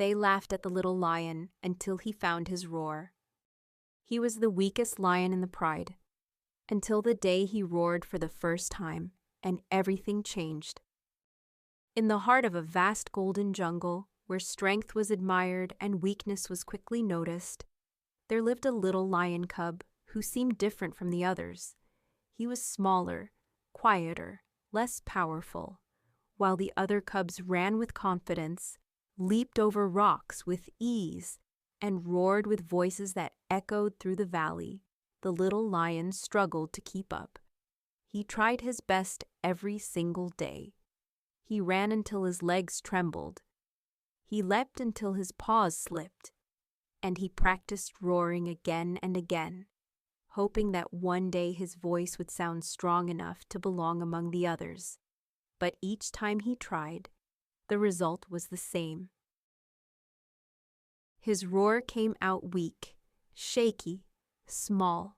They laughed at the little lion until he found his roar. He was the weakest lion in the pride, until the day he roared for the first time, and everything changed. In the heart of a vast golden jungle, where strength was admired and weakness was quickly noticed, there lived a little lion cub who seemed different from the others. He was smaller, quieter, less powerful, while the other cubs ran with confidence, leaped over rocks with ease, and roared with voices that echoed through the valley. The little lion struggled to keep up. He tried his best every single day. He ran until his legs trembled. He leapt until his paws slipped. And he practiced roaring again and again, hoping that one day his voice would sound strong enough to belong among the others. But each time he tried, the result was the same. His roar came out weak, shaky, small,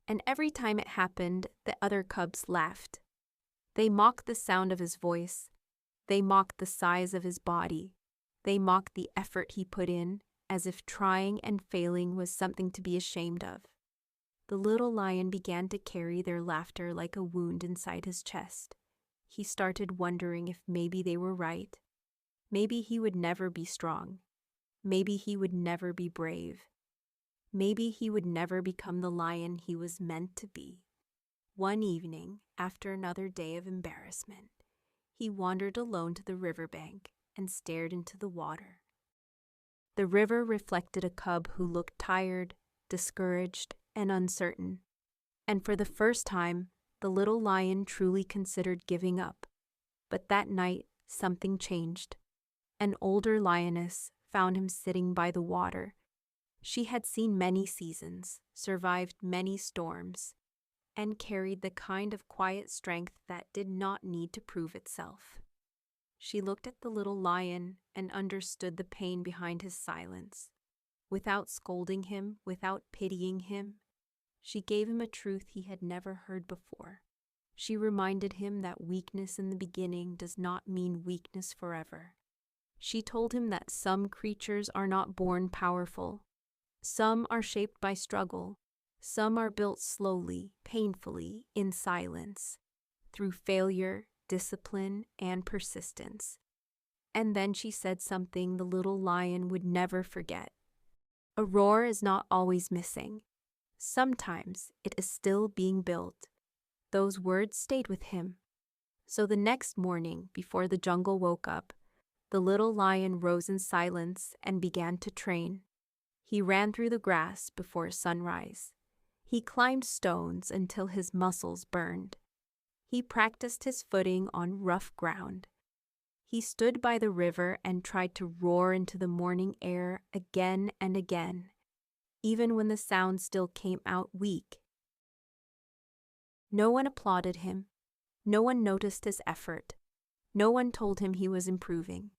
and every time it happened, the other cubs laughed. They mocked the sound of his voice. They mocked the size of his body. They mocked the effort he put in, as if trying and failing was something to be ashamed of. The little lion began to carry their laughter like a wound inside his chest. He started wondering if maybe they were right. Maybe he would never be strong. Maybe he would never be brave. Maybe he would never become the lion he was meant to be. One evening, after another day of embarrassment, he wandered alone to the riverbank and stared into the water. The river reflected a cub who looked tired, discouraged, and uncertain. And for the first time, the little lion truly considered giving up. But that night, something changed. An older lioness found him sitting by the water. She had seen many seasons, survived many storms, and carried the kind of quiet strength that did not need to prove itself. She looked at the little lion and understood the pain behind his silence. Without scolding him, without pitying him, she gave him a truth he had never heard before. She reminded him that weakness in the beginning does not mean weakness forever. She told him that some creatures are not born powerful. Some are shaped by struggle. Some are built slowly, painfully, in silence, through failure, discipline, and persistence. And then she said something the little lion would never forget. A roar is not always missing. Sometimes it is still being built. Those words stayed with him. So the next morning, before the jungle woke up, the little lion rose in silence and began to train. He ran through the grass before sunrise. He climbed stones until his muscles burned. He practiced his footing on rough ground. He stood by the river and tried to roar into the morning air again and again, even when the sound still came out weak. No one applauded him. No one noticed his effort. No one told him he was improving.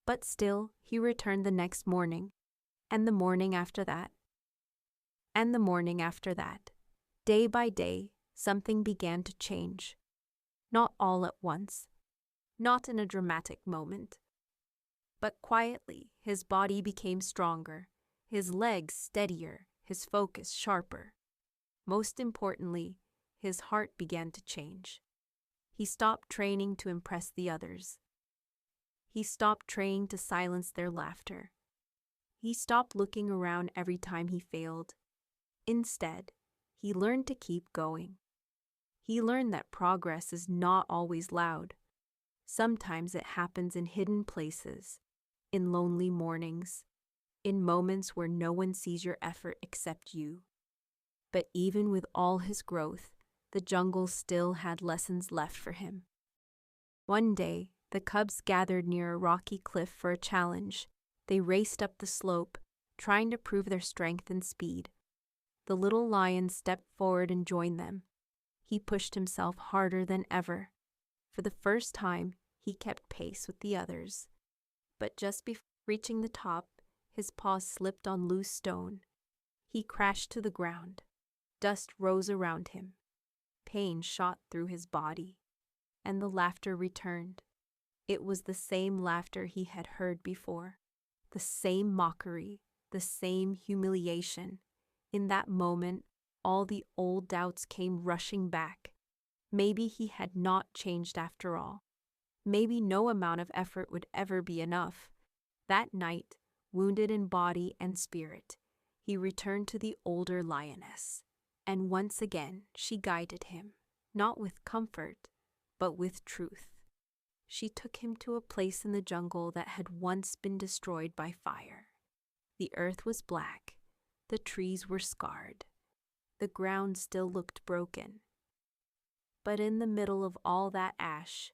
But still, he returned the next morning, and the morning after that, and the morning after that. Day by day, something began to change. Not all at once, not in a dramatic moment. But quietly, his body became stronger, his legs steadier, his focus sharper. Most importantly, his heart began to change. He stopped training to impress the others. He stopped training to silence their laughter. He stopped looking around every time he failed. Instead, he learned to keep going. He learned that progress is not always loud. Sometimes it happens in hidden places, in lonely mornings, in moments where no one sees your effort except you. But even with all his growth, the jungle still had lessons left for him. One day, the cubs gathered near a rocky cliff for a challenge. They raced up the slope, trying to prove their strength and speed. The little lion stepped forward and joined them. He pushed himself harder than ever. For the first time, he kept pace with the others. But just before reaching the top, his paws slipped on loose stone. He crashed to the ground. Dust rose around him. Pain shot through his body, and the laughter returned. It was the same laughter he had heard before. the same mockery, the same humiliation. In that moment, all the old doubts came rushing back. Maybe he had not changed after all. Maybe no amount of effort would ever be enough. That night, wounded in body and spirit, he returned to the older lioness. And once again, she guided him, not with comfort, but with truth. She took him to a place in the jungle that had once been destroyed by fire. The earth was black, the trees were scarred, the ground still looked broken. But in the middle of all that ash,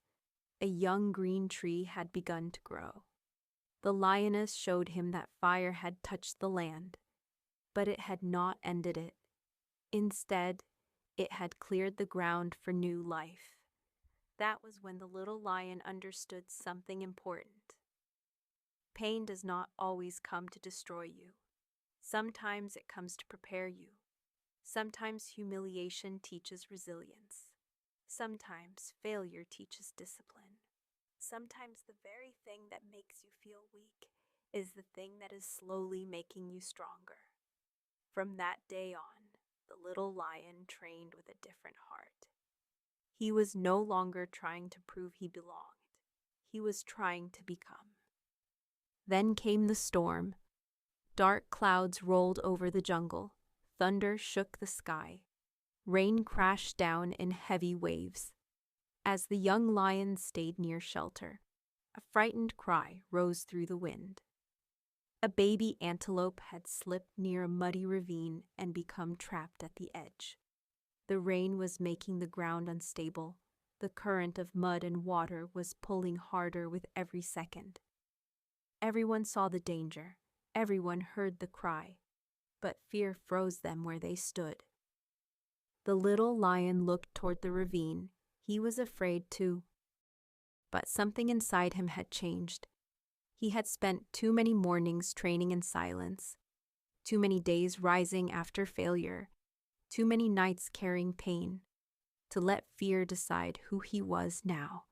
a young green tree had begun to grow. The lioness showed him that fire had touched the land, but it had not ended it. Instead, it had cleared the ground for new life. That was when the little lion understood something important. Pain does not always come to destroy you. Sometimes it comes to prepare you. Sometimes humiliation teaches resilience. Sometimes failure teaches discipline. Sometimes the very thing that makes you feel weak is the thing that is slowly making you stronger. From that day on, the little lion trained with a different heart. He was no longer trying to prove he belonged. He was trying to become. Then came the storm. Dark clouds rolled over the jungle. Thunder shook the sky. Rain crashed down in heavy waves. As the young lion stayed near shelter, a frightened cry rose through the wind. A baby antelope had slipped near a muddy ravine and become trapped at the edge. The rain was making the ground unstable. The current of mud and water was pulling harder with every second. Everyone saw the danger. Everyone heard the cry, but fear froze them where they stood. The little lion looked toward the ravine. He was afraid too. But something inside him had changed. He had spent too many mornings training in silence, too many days rising after failure, too many nights carrying pain, to let fear decide who he was now.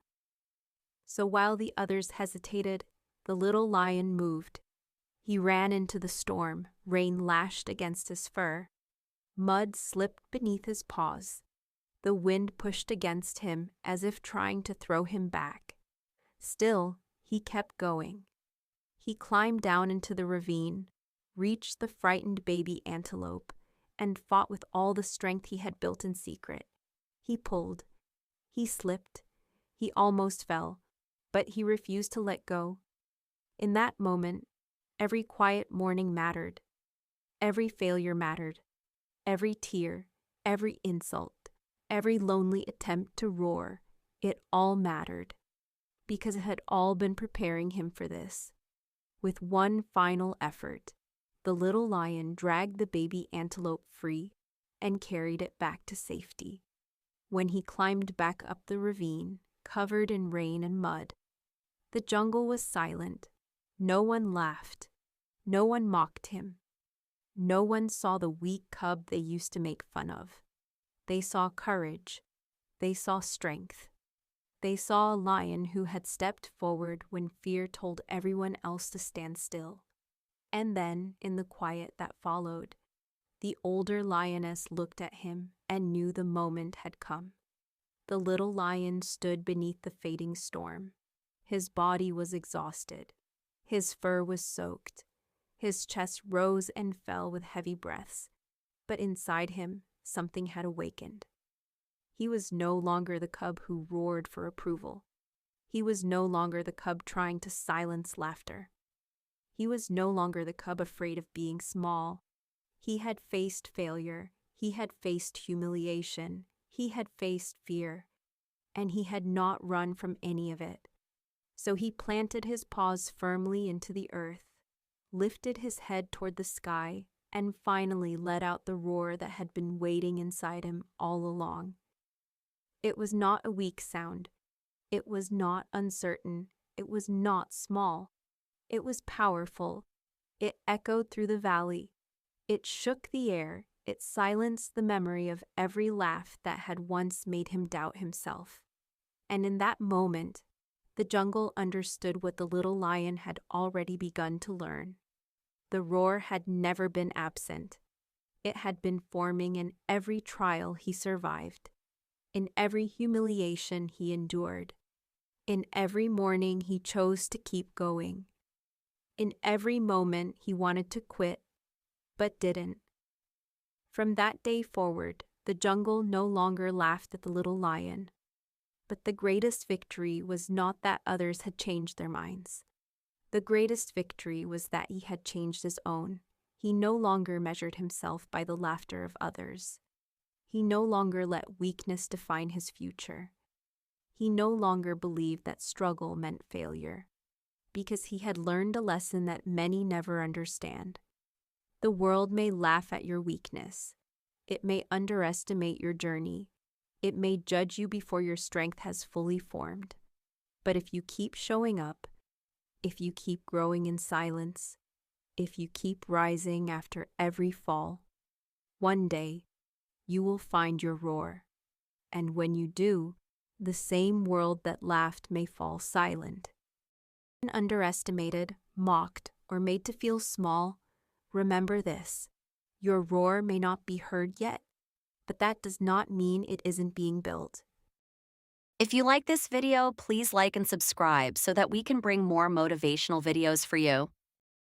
So while the others hesitated, the little lion moved. He ran into the storm. Rain lashed against his fur. Mud slipped beneath his paws. The wind pushed against him as if trying to throw him back. Still, he kept going. He climbed down into the ravine, reached the frightened baby antelope, and fought with all the strength he had built in secret. He pulled. He slipped. He almost fell, but he refused to let go. In that moment, every quiet morning mattered. Every failure mattered. Every tear, every insult, every lonely attempt to roar, it all mattered, because it had all been preparing him for this. With one final effort, the little lion dragged the baby antelope free and carried it back to safety. When he climbed back up the ravine, covered in rain and mud, the jungle was silent. No one laughed. No one mocked him. No one saw the weak cub they used to make fun of. They saw courage. They saw strength. They saw a lion who had stepped forward when fear told everyone else to stand still. And then, in the quiet that followed, the older lioness looked at him and knew the moment had come. The little lion stood beneath the fading storm. His body was exhausted. His fur was soaked. His chest rose and fell with heavy breaths, but inside him, something had awakened. He was no longer the cub who roared for approval. He was no longer the cub trying to silence laughter. He was no longer the cub afraid of being small. He had faced failure. He had faced humiliation. He had faced fear, and he had not run from any of it. So he planted his paws firmly into the earth, lifted his head toward the sky, and finally let out the roar that had been waiting inside him all along. It was not a weak sound. It was not uncertain. It was not small. It was powerful. It echoed through the valley. It shook the air. It silenced the memory of every laugh that had once made him doubt himself. And in that moment, The jungle understood what the little lion had already begun to learn. The roar had never been absent. It had been forming in every trial he survived, in every humiliation he endured, in every morning he chose to keep going, in every moment he wanted to quit, but didn't. From that day forward, the jungle no longer laughed at the little lion. But the greatest victory was not that others had changed their minds. The greatest victory was that he had changed his own. He no longer measured himself by the laughter of others. He no longer let weakness define his future. He no longer believed that struggle meant failure, because he had learned a lesson that many never understand. The world may laugh at your weakness. It may underestimate your journey. It may judge you before your strength has fully formed. But if you keep showing up, if you keep growing in silence, if you keep rising after every fall, one day you will find your roar. And when you do, the same world that laughed may fall silent. When underestimated, mocked, or made to feel small, remember this: your roar may not be heard yet, but that does not mean it isn't being built. If you like this video, please like and subscribe so that we can bring more motivational videos for you.